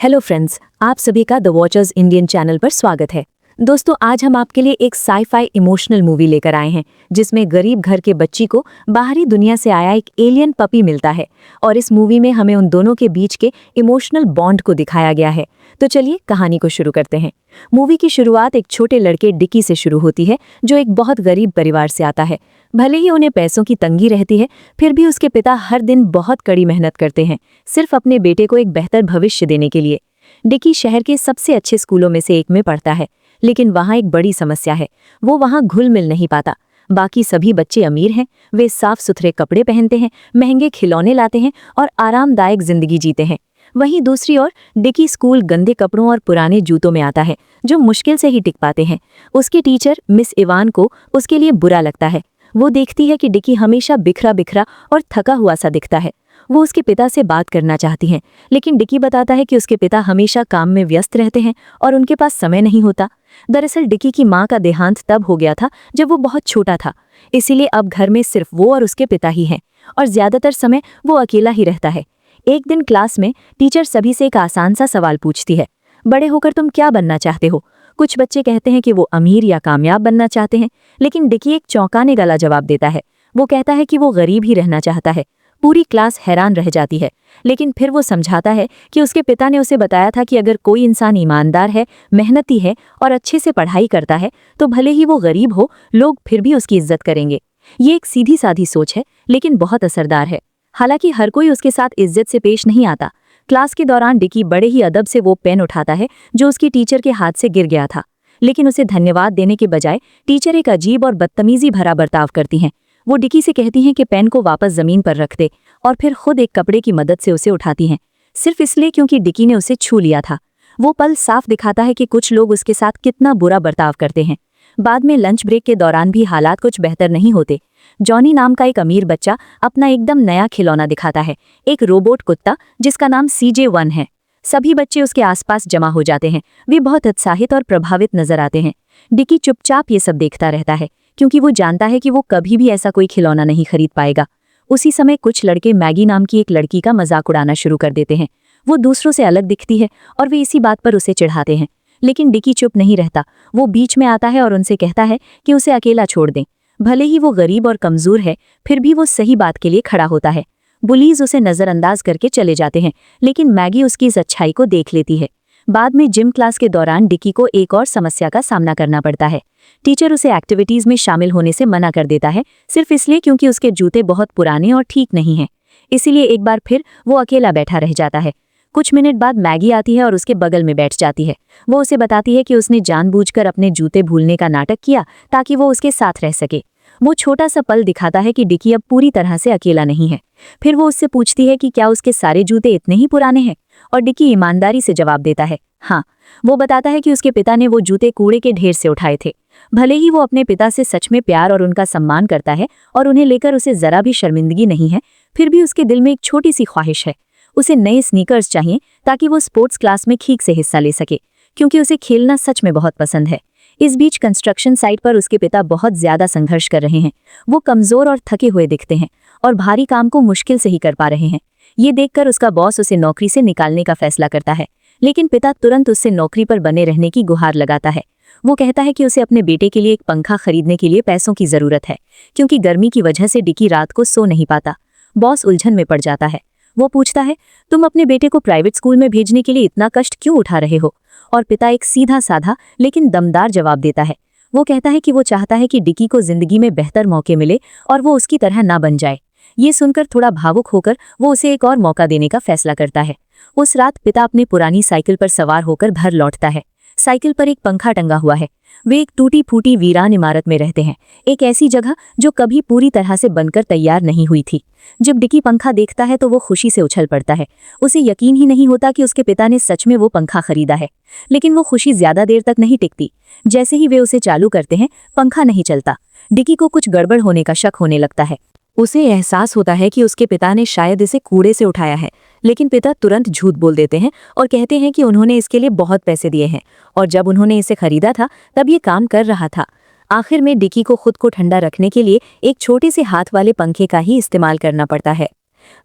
Hello friends, आप सभी का द वॉचर्स इंडियन चैनल पर स्वागत है। दोस्तों, आज हम आपके लिए एक साई-फाई इमोशनल मूवी लेकर आए हैं जिसमें गरीब घर के बच्ची को बाहरी दुनिया से आया एक एलियन पपी मिलता है और इस मूवी में हमें उन दोनों के बीच के इमोशनल बॉन्ड को दिखाया गया है। तो चलिए कहानी को शुरू करते हैं। मूवी की शुरुआत एक छोटे लड़के डिकी से शुरू होती है जो एक बहुत गरीब परिवार से आता है। भले ही उन्हें पैसों की तंगी रहती है, फिर भी उसके पिता हर दिन बहुत कड़ी मेहनत करते हैं, सिर्फ अपने बेटे को एक बेहतर भविष्य देने के लिए। डिकी शहर के सबसे अच्छे स्कूलों में से एक में पढ़ता है, लेकिन वहाँ एक बड़ी समस्या है, वो वहाँ घुल मिल नहीं पाता। बाकी सभी बच्चे अमीर हैं, वे साफ सुथरे कपड़े पहनते हैं, महंगे खिलौने लाते हैं और आरामदायक जिंदगी जीते हैं। वहीं दूसरी ओर डिकी स्कूल गंदे कपड़ों और पुराने जूतों में आता है, जो मुश्किल से ही टिक पाते हैं। उसकी टीचर मिस इवान को उसके लिए बुरा लगता है। वो देखती है कि डिकी हमेशा बिखरा बिखरा और थका हुआ सा दिखता है। वो उसके पिता से बात करना चाहती हैं, लेकिन डिकी बताता है कि उसके पिता हमेशा काम में व्यस्त रहते हैं और उनके पास समय नहीं होता। दरअसल डिकी की माँ का देहांत तब हो गया था जब वो बहुत छोटा था, इसीलिए अब घर में सिर्फ वो और उसके पिता ही हैं और ज्यादातर समय वो अकेला ही रहता है। एक दिन क्लास में टीचर सभी से एक आसान सा सवाल पूछती है, बड़े होकर तुम क्या बनना चाहते हो? कुछ बच्चे कहते हैं कि वो अमीर या कामयाब बनना चाहते हैं, लेकिन डिकी एक चौंकाने वाला जवाब देता है। वो कहता है कि वो गरीब ही रहना चाहता है। पूरी क्लास हैरान रह जाती है, लेकिन फिर वो समझाता है कि उसके पिता ने उसे बताया था कि अगर कोई इंसान ईमानदार है, मेहनती है और अच्छे से पढ़ाई करता है, तो भले ही वो गरीब हो, लोग फिर भी उसकी इज्जत करेंगे। ये एक सीधी साधी सोच है, लेकिन बहुत असरदार है। हालांकि हर कोई उसके साथ इज्जत से पेश नहीं आता। क्लास के दौरान डिकी बड़े ही अदब से वो पेन उठाता है जो उसकी टीचर के हाथ से गिर गया था, लेकिन उसे धन्यवाद देने के बजाय टीचर एक अजीब और बदतमीजी भरा बर्ताव करती हैं। वो डिकी से कहती हैं कि पेन को वापस जमीन पर रख दे और फिर खुद एक कपड़े की मदद से उसे उठाती हैं, सिर्फ इसलिए क्योंकि डिकी ने उसे छू लिया था। वो पल साफ दिखाता है कि कुछ लोग उसके साथ कितना बुरा बर्ताव करते हैं। बाद में लंच ब्रेक के दौरान भी हालात कुछ बेहतर नहीं होते। जॉनी नाम का एक अमीर बच्चा अपना एकदम नया खिलौना दिखाता है, एक रोबोट कुत्ता जिसका नाम CJ1 है। सभी बच्चे उसके आसपास जमा हो जाते हैं। वे बहुत उत्साहित और प्रभावित नजर आते हैं। डिकी चुपचाप ये सब देखता रहता है, क्योंकि वो जानता है कि वो कभी भी ऐसा कोई खिलौना नहीं खरीद पाएगा। उसी समय कुछ लड़के मैगी नाम की एक लड़की का मजाक उड़ाना शुरू कर देते हैं। वो दूसरों से अलग दिखती है और वे इसी बात पर उसे चिढ़ाते हैं, लेकिन डिकी चुप नहीं रहता। वो बीच में आता है और उनसे कहता है कि उसे अकेला छोड़ दें। भले ही वो गरीब और कमजोर है, फिर भी वो सही बात के लिए खड़ा होता है। बुलीज उसे नजरअंदाज करके चले जाते हैं, लेकिन मैगी उसकी इस अच्छाई को देख लेती है। बाद में जिम क्लास के दौरान डिकी को एक और समस्या का सामना करना पड़ता है। टीचर उसे एक्टिविटीज में शामिल होने से मना कर देता है, सिर्फ इसलिए क्योंकि उसके जूते बहुत पुराने और ठीक नहीं हैं। इसीलिए एक बार फिर वो अकेला बैठा रह जाता है। कुछ मिनट बाद मैगी आती है और उसके बगल में बैठ जाती है। वो उसे बताती है कि उसने जानबूझकर अपने जूते भूलने का नाटक किया ताकि वो उसके साथ रह सके। वो छोटा सा पल दिखाता है कि डिकी अब पूरी तरह से अकेला नहीं है। फिर वो उससे पूछती है कि क्या उसके सारे जूते इतने ही पुराने हैं, और डिकी ईमानदारी से जवाब देता है हाँ। वो बताता है कि उसके पिता ने वो जूते कूड़े के ढेर से उठाए थे। भले ही वो अपने पिता से सच में प्यार और उनका सम्मान करता है और उन्हें लेकर उसे जरा भी शर्मिंदगी नहीं है, फिर भी उसके दिल में एक छोटी सी ख्वाहिश है। उसे नए स्नीकर्स चाहिए ताकि वो स्पोर्ट्स क्लास में ठीक से हिस्सा ले सके, क्योंकि उसे खेलना सच में बहुत पसंद है। इस बीच कंस्ट्रक्शन साइट पर उसके पिता बहुत ज्यादा संघर्ष कर रहे हैं। वो कमजोर और थके हुए दिखते हैं और भारी काम को मुश्किल से ही कर पा रहे हैं। ये देखकर उसका बॉस उसे नौकरी से निकालने का फैसला करता है, लेकिन पिता तुरंत उससे नौकरी पर बने रहने की गुहार लगाता है। वो कहता है कि उसे अपने बेटे के लिए एक पंखा खरीदने के लिए पैसों की जरूरत है, क्योंकि गर्मी की वजह से डिकी रात को सो नहीं पाता। बॉस उलझन में पड़ जाता है। वो पूछता है, तुम अपने बेटे को प्राइवेट स्कूल में भेजने के लिए इतना कष्ट क्यों उठा रहे हो? और पिता एक सीधा साधा लेकिन दमदार जवाब देता है। वो कहता है कि वो चाहता है कि डिकी को जिंदगी में बेहतर मौके मिले और वो उसकी तरह ना बन जाए। ये सुनकर थोड़ा भावुक होकर वो उसे एक और मौका देने का फैसला करता है। उस रात पिता अपनी पुरानी साइकिल पर सवार होकर घर लौटता है। साइकिल पर एक पंखा टंगा हुआ है। वे एक टूटी फूटी वीरान इमारत में रहते हैं, एक ऐसी जगह जो कभी पूरी तरह से बनकर तैयार नहीं हुई थी। जब डिकी पंखा देखता है तो वो खुशी से उछल पड़ता है। उसे यकीन ही नहीं होता कि उसके पिता ने सच में वो पंखा खरीदा है, लेकिन वो खुशी ज्यादा देर तक नहीं टिकती। जैसे ही वे उसे चालू करते हैं, पंखा नहीं चलता। डिकी को कुछ गड़बड़ होने का शक होने लगता है। उसे एहसास होता है कि उसके पिता ने शायद इसे कूड़े से उठाया है, लेकिन पिता तुरंत झूठ बोल देते हैं और कहते हैं कि उन्होंने इसके लिए बहुत पैसे दिए हैं और जब उन्होंने इसे खरीदा था तब ये काम कर रहा था। आखिर में डिकी को खुद को ठंडा रखने के लिए एक छोटे से हाथ वाले पंखे का ही इस्तेमाल करना पड़ता है।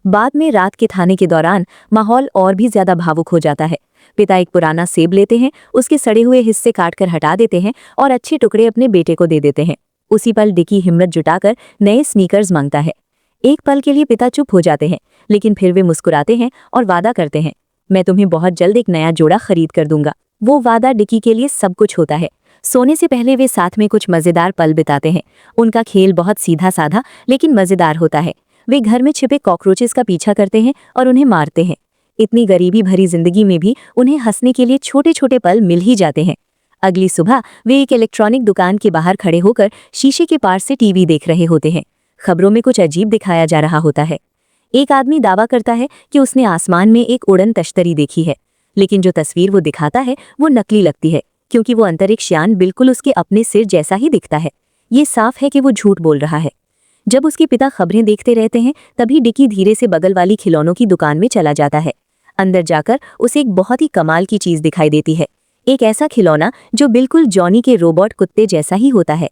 बाद में रात के खाने के दौरान माहौल और भी ज्यादा भावुक हो जाता है। पिता एक पुराना सेब लेते हैं, उसके सड़े हुए हिस्से काटकर हटा देते हैं और अच्छे टुकड़े अपने बेटे को दे देते हैं। उसी पल डिकी हिम्मत जुटाकर नए स्नीकर्स मांगता है। एक पल के लिए पिता चुप हो जाते हैं, लेकिन फिर वे मुस्कुराते हैं और वादा करते हैं, मैं तुम्हें बहुत जल्द एक नया जोड़ा खरीद कर दूंगा। वो वादा डिकी के लिए सब कुछ होता है। सोने से पहले वे साथ में कुछ मजेदार पल बिताते हैं। उनका खेल बहुत सीधा साधा लेकिन मजेदार होता है। वे घर में छिपे कॉकरोचेस का पीछा करते हैं और उन्हें मारते हैं। इतनी गरीबी भरी जिंदगी में भी उन्हें हंसने के लिए छोटे छोटे पल मिल ही जाते हैं। अगली सुबह वे एक इलेक्ट्रॉनिक दुकान के बाहर खड़े होकर शीशे के पार से टीवी देख रहे होते हैं। खबरों में कुछ अजीब दिखाया जा रहा होता है। एक आदमी दावा करता है कि उसने आसमान में एक उड़न तश्तरी देखी है, लेकिन जो तस्वीर वो दिखाता है वो नकली लगती है, क्योंकि वो अंतरिक्ष यान बिल्कुल उसके अपने सिर जैसा ही दिखता है। ये साफ है कि वो झूठ बोल रहा है। जब उसके पिता खबरें देखते रहते हैं, तभी डिकी धीरे से बगल वाली खिलौनों की दुकान में चला जाता है। अंदर जाकर उसे एक बहुत ही कमाल की चीज दिखाई देती है, एक ऐसा खिलौना जो बिल्कुल जॉनी के रोबोट कुत्ते जैसा ही होता है।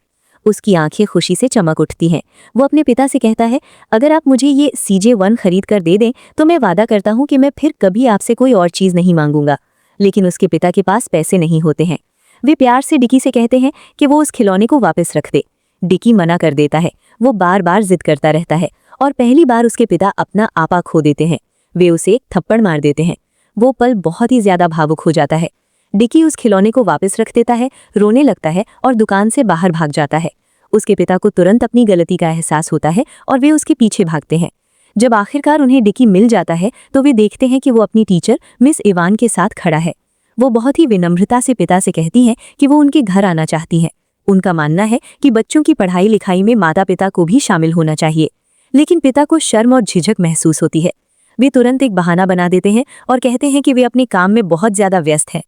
उसकी आंखें खुशी से चमक उठती हैं। वो अपने पिता से कहता है, अगर आप मुझे ये CJ-1 खरीद कर दे दें तो मैं वादा करता हूँ कि मैं फिर कभी आपसे कोई और चीज़ नहीं मांगूंगा। लेकिन उसके पिता के पास पैसे नहीं होते हैं। वे प्यार से डिकी से कहते हैं कि वो उस खिलौने को वापस रख दे। डिकी मना कर देता है। वो बार बार जिद करता रहता है और पहली बार उसके पिता अपना आपा खो देते हैं। वे उसे एक थप्पड़ मार देते हैं। वो पल बहुत ही ज्यादा भावुक हो जाता है। डिकी उस खिलौने को वापस रख देता है, रोने लगता है और दुकान से बाहर भाग जाता है। उसके पिता को तुरंत अपनी गलती का एहसास होता है और वे उसके पीछे भागते हैं। जब आखिरकार उन्हें डिकी मिल जाता है तो वे देखते हैं कि वो अपनी टीचर मिस इवान के साथ खड़ा है। वो बहुत ही विनम्रता से पिता से कहती हैं कि वो उनके घर आना चाहती हैं। उनका मानना है कि बच्चों की पढ़ाई लिखाई में माता पिता को भी शामिल होना चाहिए, लेकिन पिता को शर्म और झिझक महसूस होती है। वे तुरंत एक बहाना बना देते हैं और कहते हैं कि वे अपने काम में बहुत ज्यादा व्यस्त हैं।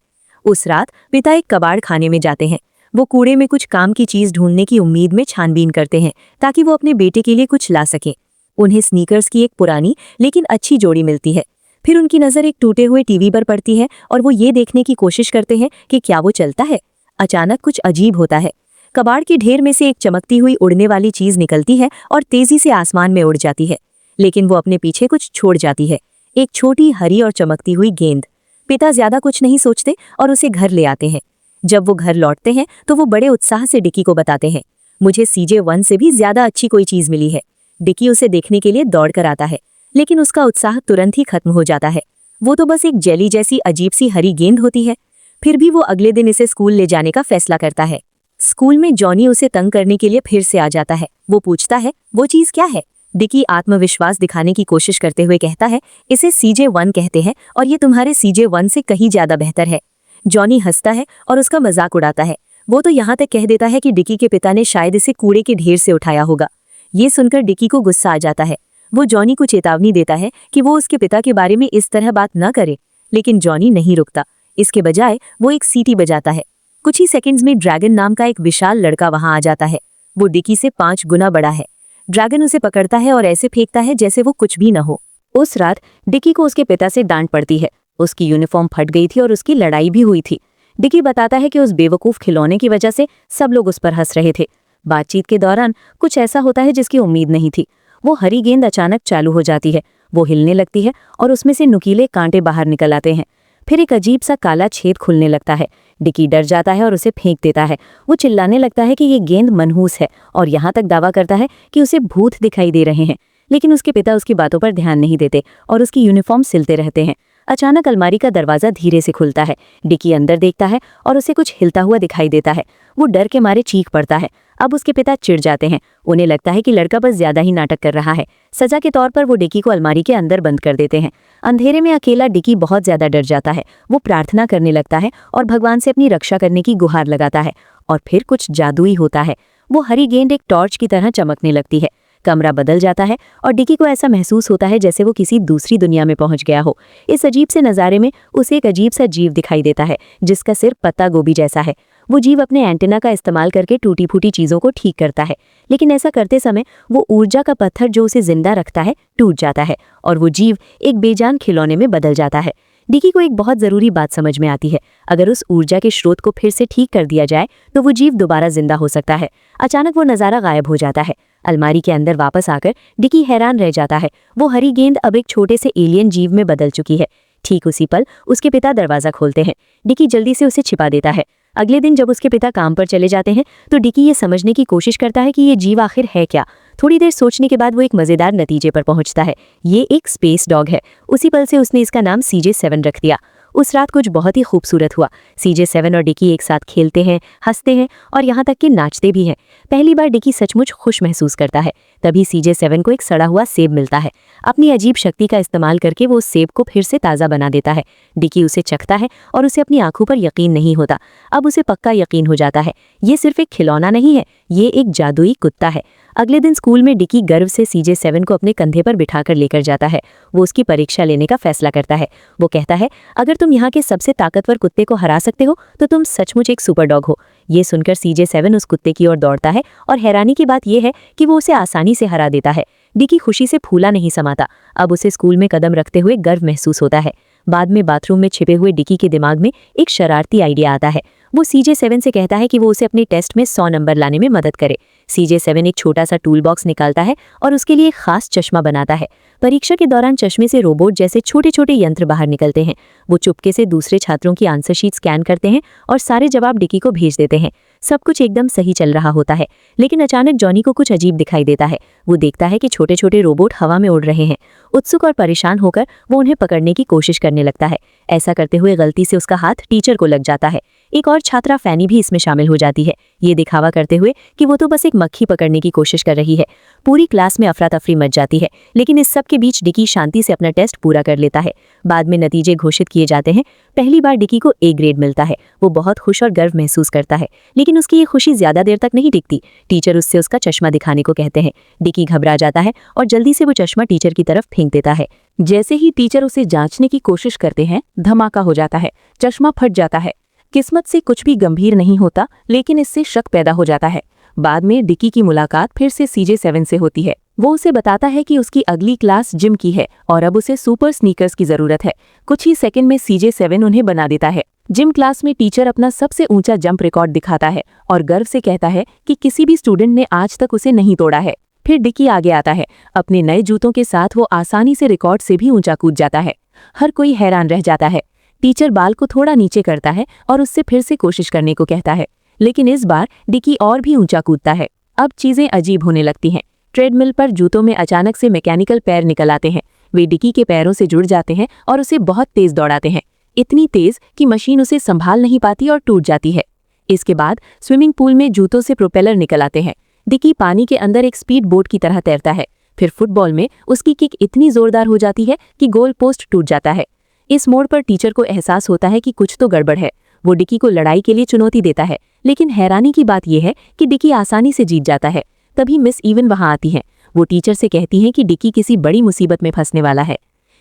उस रात पिता एक कबाड़ खाने में जाते हैं। वो कूड़े में कुछ काम की चीज ढूंढने की उम्मीद में छानबीन करते हैं ताकि वो अपने बेटे के लिए कुछ ला सकें। उन्हें स्नीकर्स की एक पुरानी लेकिन अच्छी जोड़ी मिलती है। फिर उनकी नज़र एक टूटे हुए टीवी पर पड़ती है और वो ये देखने की कोशिश करते हैं कि क्या वो चलता है। अचानक कुछ अजीब होता है। कबाड़ के ढेर में से एक चमकती हुई उड़ने वाली चीज निकलती है और तेजी से आसमान में उड़ जाती है, लेकिन वो अपने पीछे कुछ छोड़ जाती है, एक छोटी हरी और चमकती हुई गेंद। पिता ज्यादा कुछ नहीं सोचते और उसे घर ले आते हैं। जब वो घर लौटते हैं तो वो बड़े उत्साह से डिकी को बताते हैं, मुझे CJ-1 से भी ज्यादा अच्छी कोई चीज मिली है। डिकी उसे देखने के लिए दौड़ कर आता है, लेकिन उसका उत्साह तुरंत ही खत्म हो जाता है। वो तो बस एक जेली जैसी अजीब सी हरी गेंद होती है। फिर भी वो अगले दिन इसे स्कूल ले जाने का फैसला करता है। स्कूल में जॉनी उसे तंग करने के लिए फिर से आ जाता है। वो पूछता है, वो चीज क्या है? डिकी आत्मविश्वास दिखाने की कोशिश करते हुए कहता है, इसे CJ-1 कहते हैं और ये तुम्हारे CJ-1 से कहीं ज्यादा बेहतर है। जॉनी हंसता है और उसका मजाक उड़ाता है। वो तो यहाँ तक कह देता है कि डिकी के पिता ने शायद इसे कूड़े के ढेर से उठाया होगा। ये सुनकर डिकी को गुस्सा आ जाता है। वो जॉनी को चेतावनी देता है कि वो उसके पिता के बारे में इस तरह बात न करे, लेकिन जॉनी नहीं रुकता। इसके बजाय वो एक सीटी बजाता है। कुछ ही सेकंड्स में ड्रैगन नाम का एक विशाल लड़का वहां आ जाता है। वो डिकी से 5 गुना बड़ा है। ड्रैगन उसे पकड़ता है और ऐसे फेंकता है जैसे वो कुछ भी न हो। उस रात डिकी को उसके पिता से डांट पड़ती है। उसकी यूनिफॉर्म फट गई थी और उसकी लड़ाई भी हुई थी। डिकी बताता है कि उस बेवकूफ खिलौने की वजह से सब लोग उस पर हंस रहे थे। बातचीत के दौरान कुछ ऐसा होता है जिसकी उम्मीद नहीं थी। वो हरी गेंद अचानक चालू हो जाती है। वो हिलने लगती है और उसमें से नुकीले कांटे बाहर निकल आते हैं। फिर एक अजीब सा काला छेद खुलने लगता है। डिकी डर जाता है और उसे फेंक देता है। वो चिल्लाने लगता है कि ये गेंद मनहूस है और यहाँ तक दावा करता है कि उसे भूत दिखाई दे रहे हैं, लेकिन उसके पिता उसकी बातों पर ध्यान नहीं देते और उसकी यूनिफॉर्म सिलते रहते हैं। अचानक अलमारी का दरवाजा धीरे से खुलता है। डिकी अंदर देखता है और उसे कुछ हिलता हुआ दिखाई देता है। वो डर के मारे चीख पड़ता है। अब उसके पिता चिढ़ जाते हैं। उन्हें लगता है कि लड़का बस ज्यादा ही नाटक कर रहा है। सजा के तौर पर वो डिकी को अलमारी के अंदर बंद कर देते हैं। अंधेरे में अकेला डिकी बहुत ज्यादा डर जाता है। वो प्रार्थना करने लगता है और भगवान से अपनी रक्षा करने की गुहार लगाता है। और फिर कुछ जादुई होता है। वो हरी गेंद एक टॉर्च की तरह चमकने लगती है। कमरा बदल जाता है और डिकी को ऐसा महसूस होता है जैसे वो किसी दूसरी दुनिया में पहुंच गया हो। इस अजीब से नज़ारे में उसे एक अजीब सा जीव दिखाई देता है जिसका सिर पत्ता गोभी जैसा है। वो जीव अपने एंटेना का इस्तेमाल करके टूटी फूटी चीज़ों को ठीक करता है, लेकिन ऐसा करते समय वो ऊर्जा का पत्थर जो उसे जिंदा रखता है टूट जाता है और वो जीव एक बेजान खिलौने में बदल जाता है। डिकी को एक बहुत ज़रूरी बात समझ में आती है। अगर उस ऊर्जा के स्रोत को फिर से ठीक कर दिया जाए तो वो जीव दोबारा जिंदा हो सकता है। अचानक वो नज़ारा गायब हो जाता है। अलमारी के अंदर वापस आकर डिकी हैरान रह जाता है। वो हरी गेंद अब एक छोटे से एलियन जीव में बदल चुकी है। ठीक उसी पल उसके पिता दरवाजा खोलते हैं। डिकी जल्दी से उसे छिपा देता है। अगले दिन जब उसके पिता काम पर चले जाते हैं तो डिकी ये समझने की कोशिश करता है कि ये जीव आखिर है क्या। थोड़ी देर सोचने के बाद वो एक मजेदार नतीजे पर पहुंचता है। ये एक स्पेस डॉग है। उसी पल से उसने इसका नाम CJ7 रख दिया। उस रात कुछ बहुत ही खूबसूरत हुआ। CJ7 और डिकी एक साथ खेलते हैं, हंसते हैं और यहाँ तक कि नाचते भी हैं। पहली बार डिकी सचमुच खुश महसूस करता है। तभी CJ7 को एक सड़ा हुआ सेब मिलता है। अपनी अजीब शक्ति का इस्तेमाल करके वो उस सेब को फिर से ताज़ा बना देता है। डिकी उसे चखता है और उसे अपनी आंखों पर यकीन नहीं होता। अब उसे पक्का यकीन हो जाता है ये सिर्फ एक खिलौना नहीं है, ये एक जादुई कुत्ता है। अगले दिन स्कूल में डिकी गर्व से CJ7 को अपने कंधे पर बिठाकर लेकर जाता है। वो उसकी परीक्षा लेने का फैसला करता है। वो कहता है, अगर तुम यहाँ के सबसे ताकतवर कुत्ते को हरा सकते हो तो तुम सचमुच एक सुपर डॉग हो। ये सुनकर CJ7 उस कुत्ते की ओर दौड़ता है और हैरानी की बात यह है कि वो उसे आसानी से हरा देता है। डिकी खुशी से फूला नहीं समाता। अब उसे स्कूल में कदम रखते हुए गर्व महसूस होता है। बाद में बाथरूम में छिपे हुए डिकी के दिमाग में एक शरारती आइडिया आता है। वो CJ7 से कहता है कि वो उसे अपने टेस्ट में 100 नंबर लाने में मदद करे। CJ7 एक छोटा सा टूल बॉक्स निकालता है और उसके लिए एक खास चश्मा बनाता है। परीक्षा के दौरान चश्मे से रोबोट जैसे छोटे छोटे यंत्र बाहर निकलते हैं। वो चुपके से दूसरे छात्रों की आंसर शीट स्कैन करते हैं और सारे जवाब डिकी को भेज देते हैं। सब कुछ एकदम सही चल रहा होता है, लेकिन अचानक जॉनी को कुछ अजीब दिखाई देता है। वो देखता है कि छोटे छोटे रोबोट हवा में उड़ रहे हैं। उत्सुक और परेशान होकर वो उन्हें पकड़ने की कोशिश करने लगता है। ऐसा करते हुए गलती से उसका हाथ टीचर को लग जाता है। एक और छात्रा फैनी भी इसमें शामिल हो जाती है, ये दिखावा करते हुए कि वो तो बस एक मक्खी पकड़ने की कोशिश कर रही है। पूरी क्लास में अफरा तफरी मच जाती है, लेकिन इस सब के बीच डिकी शांति से अपना टेस्ट पूरा कर लेता है। बाद में नतीजे घोषित किए जाते हैं। पहली बार डिकी को A ग्रेड मिलता है। वो बहुत खुश और गर्व महसूस करता है, लेकिन उसकी ये खुशी ज्यादा देर तक नहीं टिकती। टीचर उससे उसका चश्मा दिखाने को कहते हैं। डिकी घबरा जाता है और जल्दी से वो चश्मा टीचर की तरफ फेंक देता है। जैसे ही टीचर उसे जांचने की कोशिश करते हैं, धमाका हो जाता है। चश्मा फट जाता है। किस्मत से कुछ भी गंभीर नहीं होता, लेकिन इससे शक पैदा हो जाता है। बाद में डिकी की मुलाकात फिर से CJ7 से होती है। वो उसे बताता है कि उसकी अगली क्लास जिम की है और अब उसे सुपर स्नीकर्स की जरूरत है। कुछ ही सेकंड में CJ7 उन्हें बना देता है। जिम क्लास में टीचर अपना सबसे ऊंचा जंप रिकॉर्ड दिखाता है और गर्व से कहता है कि किसी भी स्टूडेंट ने आज तक उसे नहीं तोड़ा है। फिर डिकी आगे आता है। अपने नए जूतों के साथ वो आसानी से रिकॉर्ड से भी ऊंचा कूद जाता है। हर कोई हैरान रह जाता है। टीचर बाल को थोड़ा नीचे करता है और उससे फिर से कोशिश करने को कहता है, लेकिन इस बार डिकी और भी ऊंचा कूदता है। अब चीजें अजीब होने लगती हैं। ट्रेडमिल पर जूतों में अचानक से मैकेनिकल पैर निकल आते हैं। वे डिकी के पैरों से जुड़ जाते हैं और उसे बहुत तेज दौड़ाते हैं, इतनी तेज कि मशीन उसे संभाल नहीं पाती और टूट जाती है। इसके बाद स्विमिंग पूल में जूतों से प्रोपेलर निकल आते हैं। डिकी पानी के अंदर एक स्पीड बोट की तरह तैरता है। फिर फुटबॉल में उसकी किक इतनी जोरदार हो जाती है कि गोल पोस्ट टूट जाता है। इस मोड़ पर टीचर को एहसास होता है कि कुछ तो गड़बड़ है। वो डिकी को लड़ाई के लिए चुनौती देता है, लेकिन हैरानी की बात यह है कि डिकी आसानी से जीत जाता है। तभी मिस इवन वहां आती हैं। वो टीचर से कहती हैं कि डिकी किसी बड़ी मुसीबत में फंसने वाला है।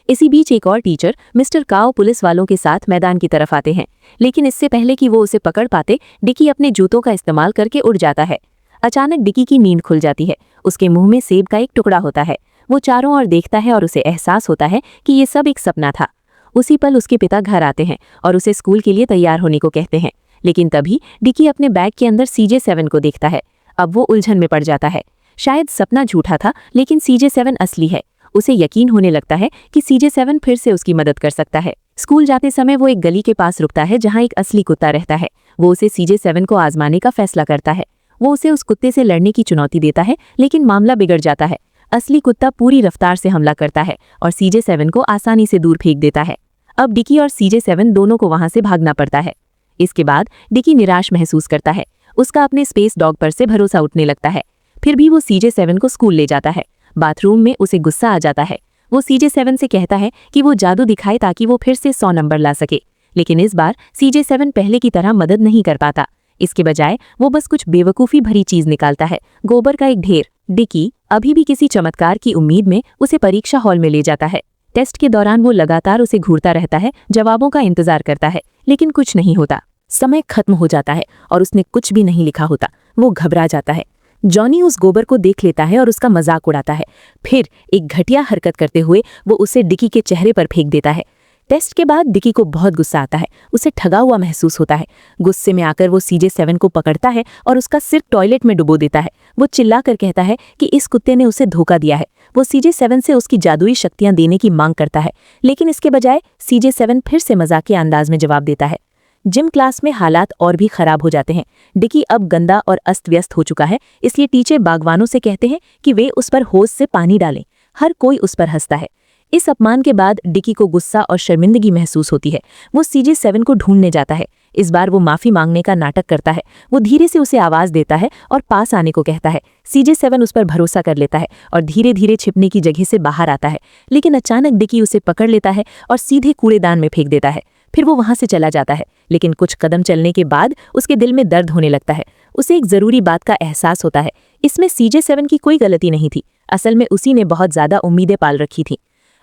इसी बीच एक और टीचर मिस्टर काओ पुलिस वालों के साथ मैदान की तरफ आते हैं, लेकिन इससे पहले कि वो उसे पकड़ पाते, डिकी अपने जूतों का इस्तेमाल करके उड़ जाता है। अचानक डिकी की नींद खुल जाती है। उसके मुंह में सेब का एक टुकड़ा होता है। वो चारों ओर देखता है और उसे एहसास होता है कि ये सब एक सपना था। उसी पल उसके पिता घर आते हैं और उसे स्कूल के लिए तैयार होने को कहते हैं, लेकिन तभी डिकी अपने बैग के अंदर CJ7 को देखता है। अब वो उलझन में पड़ जाता है। शायद सपना झूठा था, लेकिन CJ7 असली है। उसे यकीन होने लगता है कि CJ7 फिर से उसकी मदद कर सकता है। स्कूल जाते समय वो एक गली के पास रुकता है जहाँ एक असली कुत्ता रहता है। वो उसे CJ7 को आजमाने का फैसला करता है। वो उसे उस कुत्ते से लड़ने की चुनौती देता है, लेकिन मामला बिगड़ जाता है। असली कुत्ता पूरी रफ्तार से हमला करता है और CJ7 को आसानी से दूर फेंक देता है। अब डिकी और CJ7 दोनों को वहां से भागना पड़ता है। इसके बाद डिकी निराश महसूस करता है। उसका अपने स्पेस डॉग पर से भरोसा उठने लगता है। फिर भी वो CJ7 को स्कूल ले जाता है। बाथरूम में उसे गुस्सा आ जाता है। वो CJ7 से कहता है कि वो जादू दिखाए ताकि वो फिर से 100 नंबर ला सके, लेकिन इस बार CJ7 पहले की तरह मदद नहीं कर पाता। इसके बजाय वो बस कुछ बेवकूफ़ी भरी चीज निकालता है, गोबर का एक ढेर। डिकी अभी भी किसी चमत्कार की उम्मीद में उसे परीक्षा हॉल में ले जाता है। टेस्ट के दौरान वो लगातार उसे घूरता रहता है, जवाबों का इंतजार करता है, लेकिन कुछ नहीं होता। समय खत्म हो जाता है और उसने कुछ भी नहीं लिखा होता। वो घबरा जाता है। जॉनी उस गोबर को देख लेता है और उसका मजाक उड़ाता है। फिर एक घटिया हरकत करते हुए वो उसे डिकी के चेहरे पर फेंक देता है। टेस्ट के बाद डिकी को बहुत गुस्सा आता है। उसे ठगा हुआ महसूस होता है। गुस्से में आकर वो CJ7 को पकड़ता है और उसका सिर टॉयलेट में डुबो देता है। वो चिल्लाकर कहता है कि इस कुत्ते ने उसे धोखा दिया है। वो CJ7 से उसकी जादुई शक्तियां देने की मांग करता है, लेकिन इसके बजाय CJ7 फिर से मजाकिया अंदाज में जवाब देता है। जिम क्लास में हालात और भी खराब हो जाते हैं। डिकी अब गंदा और अस्त व्यस्त हो चुका है, इसलिए टीचर बागवानों से कहते हैं कि वे उस पर होस से पानी डालें। हर कोई उस पर हंसता है। इस अपमान के बाद डिकी को गुस्सा और शर्मिंदगी महसूस होती है। वो CJ7 को ढूंढने जाता है। इस बार वो माफी मांगने का नाटक करता है। वो धीरे से उसे आवाज देता है और पास आने को कहता है। CJ7 उस पर भरोसा कर लेता है और धीरे धीरे छिपने की जगह से बाहर आता है, लेकिन अचानक डिकी उसे पकड़ लेता है और सीधे कूड़ेदान में फेंक देता है। फिर वो वहां से चला जाता है, लेकिन कुछ कदम चलने के बाद उसके दिल में दर्द होने लगता है। उसे एक जरूरी बात का एहसास होता है। इसमें CJ7 की कोई गलती नहीं थी। असल में उसी ने बहुत ज्यादा उम्मीदें पाल रखी थी।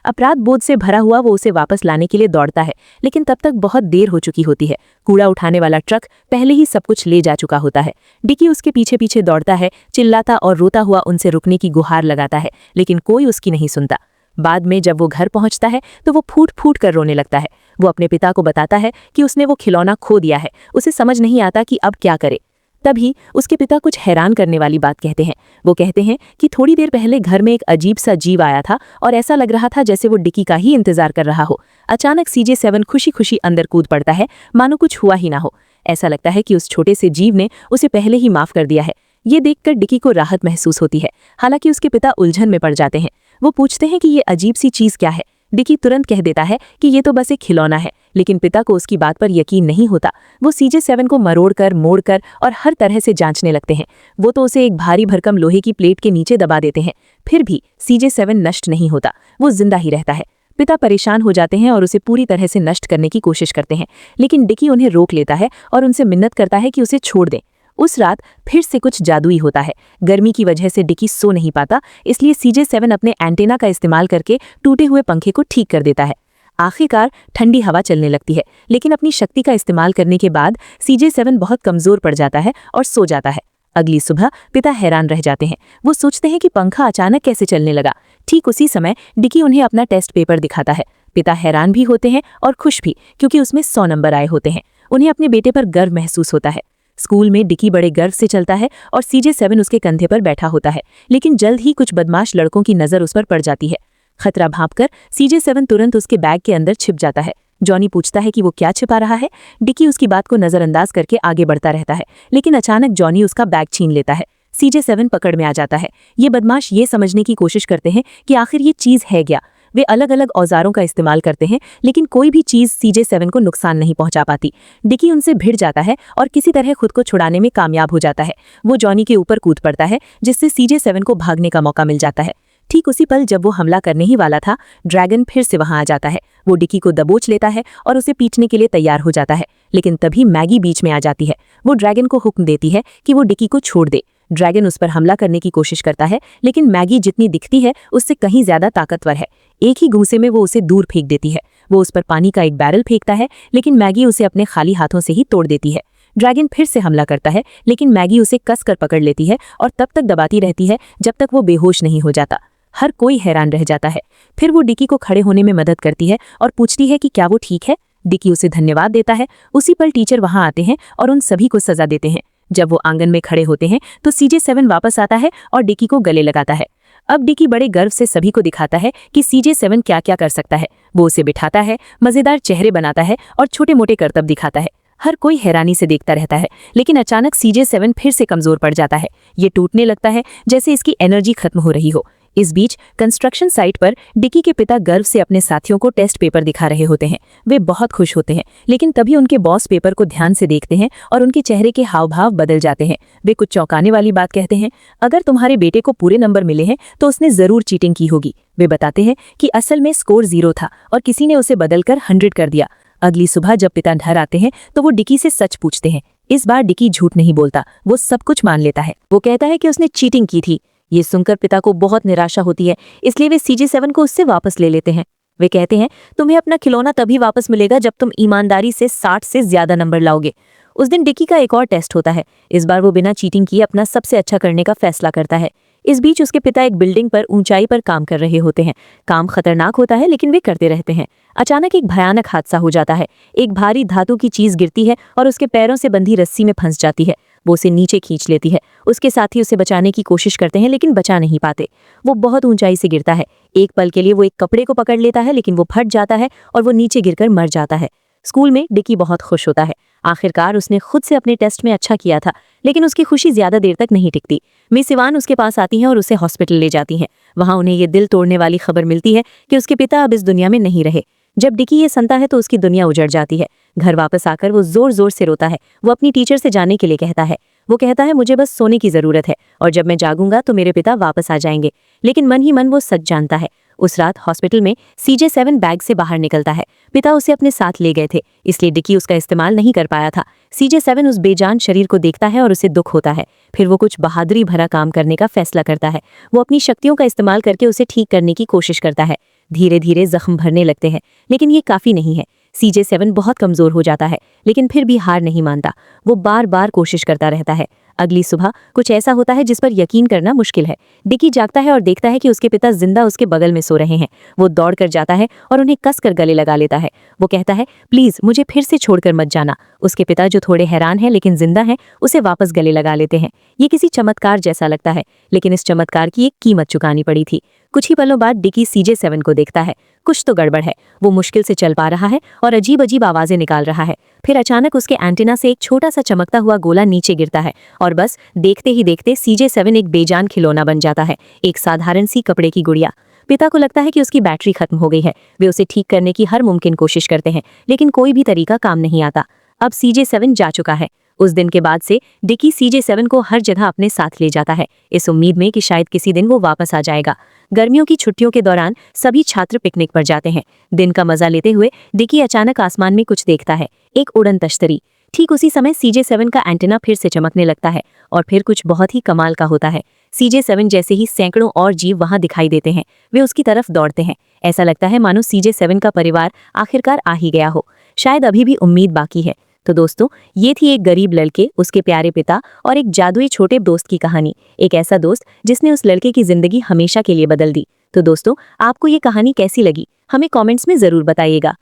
अपराध बोध से भरा हुआ वो उसे वापस लाने के लिए दौड़ता है, लेकिन तब तक बहुत देर हो चुकी होती है। कूड़ा उठाने वाला ट्रक पहले ही सब कुछ ले जा चुका होता है। डिकी उसके पीछे पीछे दौड़ता है, चिल्लाता और रोता हुआ उनसे रुकने की गुहार लगाता है, लेकिन कोई उसकी नहीं सुनता। बाद में जब वो घर पहुंचता है तो वो फूट फूट कर रोने लगता है। वो अपने पिता को बताता है कि उसने वो खिलौना खो दिया है। उसे समझ नहीं आता कि अब क्या करे। तभी उसके पिता कुछ हैरान करने वाली बात कहते हैं। वो कहते हैं कि थोड़ी देर पहले घर में एक अजीब सा जीव आया था और ऐसा लग रहा था जैसे वो डिकी का ही इंतजार कर रहा हो। अचानक CJ7 खुशी खुशी अंदर कूद पड़ता है, मानो कुछ हुआ ही ना हो। ऐसा लगता है कि उस छोटे से जीव ने उसे पहले ही माफ कर दिया है। ये देखकर डिकी को राहत महसूस होती है। हालांकि उसके पिता उलझन में पड़ जाते हैं। वो पूछते हैं कि ये अजीब सी चीज क्या है। डिकी तुरंत कह देता है कि ये तो बस एक खिलौना है, लेकिन पिता को उसकी बात पर यकीन नहीं होता। वो CJ7 को मरोड़कर, मोड़कर और हर तरह से जांचने लगते हैं। वो तो उसे एक भारी भरकम लोहे की प्लेट के नीचे दबा देते हैं, फिर भी CJ7 नष्ट नहीं होता। वो जिंदा ही रहता है। पिता परेशान हो जाते हैं और उसे पूरी तरह से नष्ट करने की कोशिश करते हैं, लेकिन डिकी उन्हें रोक लेता है और उनसे मिन्नत करता है कि उसे छोड़ दें। उस रात फिर से कुछ जादुई होता है। गर्मी की वजह से डिकी सो नहीं पाता, इसलिए CJ7 अपने एंटेना का इस्तेमाल करके टूटे हुए पंखे को ठीक कर देता है। आखिरकार ठंडी हवा चलने लगती है, लेकिन अपनी शक्ति का इस्तेमाल करने के बाद CJ7 बहुत कमजोर पड़ जाता है और सो जाता है। अगली सुबह पिता हैरान रह जाते हैं। वो सोचते हैं कि पंखा अचानक कैसे चलने लगा। ठीक उसी समय डिकी उन्हें अपना टेस्ट पेपर दिखाता है। पिता हैरान भी होते हैं और खुश भी, क्योंकि उसमें 100 नंबर आए होते हैं। उन्हें अपने बेटे पर गर्व महसूस होता है। स्कूल में डिकी बड़े गर्व से चलता है और CJ7 उसके कंधे पर बैठा होता है, लेकिन जल्द ही कुछ बदमाश लड़कों की नजर उस पर पड़ जाती है। खतरा भांपकर CJ7 तुरंत उसके बैग के अंदर छिप जाता है। जॉनी पूछता है कि वो क्या छिपा रहा है। डिकी उसकी बात को नजरअंदाज करके आगे बढ़ता रहता है, लेकिन अचानक जॉनी उसका बैग छीन लेता है। CJ7 पकड़ में आ जाता है। ये बदमाश ये समझने की कोशिश करते हैं कि आखिर ये चीज है क्या। वे अलग अलग औजारों का इस्तेमाल करते हैं, लेकिन कोई भी चीज CJ7 को नुकसान नहीं पहुंचा पाती। डिकी उनसे भिड़ जाता है और किसी तरह खुद को छुड़ाने में कामयाब हो जाता है। वो जॉनी के ऊपर कूद पड़ता है, जिससे CJ7 को भागने का मौका मिल जाता है। ठीक उसी पल जब वो हमला करने ही वाला था, ड्रैगन फिर से वहां आ जाता है। वो डिकी को दबोच लेता है और उसे पीटने के लिए तैयार हो जाता है, लेकिन तभी मैगी बीच में आ जाती है। वो ड्रैगन को हुक्म देती है कि वो डिकी को छोड़ दे। ड्रैगन उस पर हमला करने की कोशिश करता है, लेकिन मैगी जितनी दिखती है उससे कहीं ज्यादा ताकतवर है। एक ही घूंसे में वो उसे दूर फेंक देती है। वो उस पर पानी का एक बैरल फेंकता है, लेकिन मैगी उसे अपने खाली हाथों से ही तोड़ देती है। ड्रैगन फिर से हमला करता है, लेकिन मैगी उसे कसकर पकड़ लेती है और तब तक दबाती रहती है जब तक वो बेहोश नहीं हो जाता। हर कोई हैरान रह जाता है। फिर वो डिकी को खड़े होने में मदद करती है और पूछती है कि क्या वो ठीक है। डिकी उसे धन्यवाद देता है। उसी पल टीचर वहां आते हैं और उन सभी को सजा देते हैं। जब वो आंगन में खड़े होते हैं तो CJ7 वापस आता है और डिकी को गले लगाता है। अब डिकी बड़े गर्व से सभी को दिखाता है कि CJ7 क्या क्या कर सकता है। वो उसे बिठाता है, मजेदार चेहरे बनाता है और छोटे मोटे करतब दिखाता है। हर कोई हैरानी से देखता रहता है, लेकिन अचानक CJ7 फिर से कमजोर पड़ जाता है। ये टूटने लगता है जैसे इसकी एनर्जी खत्म हो रही हो। इस बीच कंस्ट्रक्शन साइट पर डिकी के पिता गर्व से अपने साथियों को टेस्ट पेपर दिखा रहे होते हैं। वे बहुत खुश होते हैं, लेकिन तभी उनके बॉस पेपर को ध्यान से देखते हैं और उनके चेहरे के हाव भाव बदल जाते हैं। वे कुछ चौंकाने वाली बात कहते हैं। अगर तुम्हारे बेटे को पूरे नंबर मिले हैं तो उसने जरूर चीटिंग की होगी। वे बताते हैं कि असल में स्कोर 0 था और किसी ने उसे बदलकर 100 कर दिया। अगली सुबह जब पिता घर आते हैं तो वो डिकी से सच पूछते हैं। इस बार डिकी झूठ नहीं बोलता, वो सब कुछ मान लेता है। वो कहता है कि उसने चीटिंग की थी। ये सुनकर पिता को बहुत निराशा होती है, इसलिए वे CJ7 को उससे वापस ले लेते हैं। वे कहते हैं, तुम्हें अपना खिलौना तभी वापस मिलेगा जब तुम ईमानदारी से 60 से ज्यादा नंबर लाओगे। उस दिन डिकी का एक और टेस्ट होता है। इस बार वो बिना चीटिंग किए अपना सबसे अच्छा करने का फैसला करता है। इस बीच उसके पिता एक बिल्डिंग पर ऊंचाई पर काम कर रहे होते हैं। काम खतरनाक होता है, लेकिन वे करते रहते हैं। अचानक एक भयानक हादसा हो जाता है। एक भारी धातु की चीज गिरती है और उसके पैरों से बंधी रस्सी में फंस जाती है। वो उसे नीचे खींच लेती है। उसके साथी उसे बचाने की कोशिश करते हैं लेकिन बचा नहीं पाते। वो बहुत ऊंचाई से गिरता है। एक पल के लिए वो एक कपड़े को पकड़ लेता है लेकिन वो फट जाता है और वो नीचे गिरकर मर जाता है। स्कूल में डिकी बहुत खुश होता है। आखिरकार उसने खुद से अपने टेस्ट में अच्छा किया था, लेकिन उसकी खुशी ज्यादा देर तक नहीं टिकती। मिस इवान उसके पास आती हैं और उसे हॉस्पिटल ले जाती हैं। वहां उन्हें ये दिल तोड़ने वाली खबर मिलती है कि उसके पिता अब इस दुनिया में नहीं रहे। जब डिकी ये सुनता है तो उसकी दुनिया उजड़ जाती है। घर वापस आकर वो जोर जोर से रोता है। वो अपनी टीचर से जाने के लिए कहता है। वो कहता है, मुझे बस सोने की जरूरत है और जब मैं जागूंगा तो मेरे पिता वापस आ जाएंगे। लेकिन मन ही मन वो सच जानता है। उस रात हॉस्पिटल में CJ7 बैग से बाहर निकलता है। पिता उसे अपने साथ ले गए थे, इसलिए डिकी उसका इस्तेमाल नहीं कर पाया था। CJ7 उस बेजान शरीर को देखता है और उसे दुख होता है। फिर वो कुछ बहादुरी भरा काम करने का फैसला करता है। वो अपनी शक्तियों का इस्तेमाल करके उसे ठीक करने की कोशिश करता है। धीरे धीरे जख्म भरने लगते हैं, लेकिन ये काफी नहीं है। CJ7 बहुत कमजोर हो जाता है, लेकिन फिर भी हार नहीं मानता। वो बार बार कोशिश करता रहता है। अगली सुबह कुछ ऐसा होता है जिस पर यकीन करना मुश्किल है। डिकी जागता है और देखता है कि उसके पिता जिंदा उसके बगल में सो रहे हैं। वो दौड़ कर जाता है और उन्हें कसकर गले लगा लेता है। वो कहता है, प्लीज मुझे फिर से छोड़कर मत जाना। उसके पिता, जो थोड़े हैरान हैं लेकिन जिंदा हैं, उसे वापस गले लगा लेते हैं। ये किसी चमत्कार जैसा लगता है, लेकिन इस चमत्कार की एक कीमत चुकानी पड़ी थी। कुछ ही पलों बाद डिकी CJ7 को देखता है। कुछ तो गड़बड़ है। वो मुश्किल से चल पा रहा है और अजीब अजीब आवाजें निकाल रहा है। फिर अचानक उसके एंटीना से एक छोटा सा चमकता हुआ गोला नीचे गिरता है और बस देखते ही देखते CJ7 एक बेजान खिलौना बन जाता है, एक साधारण सी कपड़े की गुड़िया। पिता को लगता है कि उसकी बैटरी खत्म हो गई है। वे उसे ठीक करने की हर मुमकिन कोशिश करते हैं, लेकिन कोई भी तरीका काम नहीं आता। अब CJ7 जा चुका है। उस दिन के बाद से डिकी CJ7 को हर जगह अपने साथ ले जाता है, इस उम्मीद में कि शायद किसी दिन वो वापस आ जाएगा। गर्मियों की छुट्टियों के दौरान सभी छात्र पिकनिक पर जाते हैं। दिन का मजा लेते हुए डिकी अचानक आसमान में कुछ देखता है, एक उड़न तश्तरी। ठीक उसी समय CJ7 का एंटीना फिर से चमकने लगता है और फिर कुछ बहुत ही कमाल का होता है। CJ7 जैसे ही सैकड़ों और जीव वहां दिखाई देते हैं, वे उसकी तरफ दौड़ते हैं। ऐसा लगता है मानो CJ7 का परिवार आखिरकार आ ही गया हो। शायद अभी भी उम्मीद बाकी है। तो दोस्तों, ये थी एक गरीब लड़के, उसके प्यारे पिता और एक जादुई छोटे दोस्त की कहानी। एक ऐसा दोस्त जिसने उस लड़के की जिंदगी हमेशा के लिए बदल दी। तो दोस्तों, आपको ये कहानी कैसी लगी, हमें कमेंट्स में जरूर बताइएगा।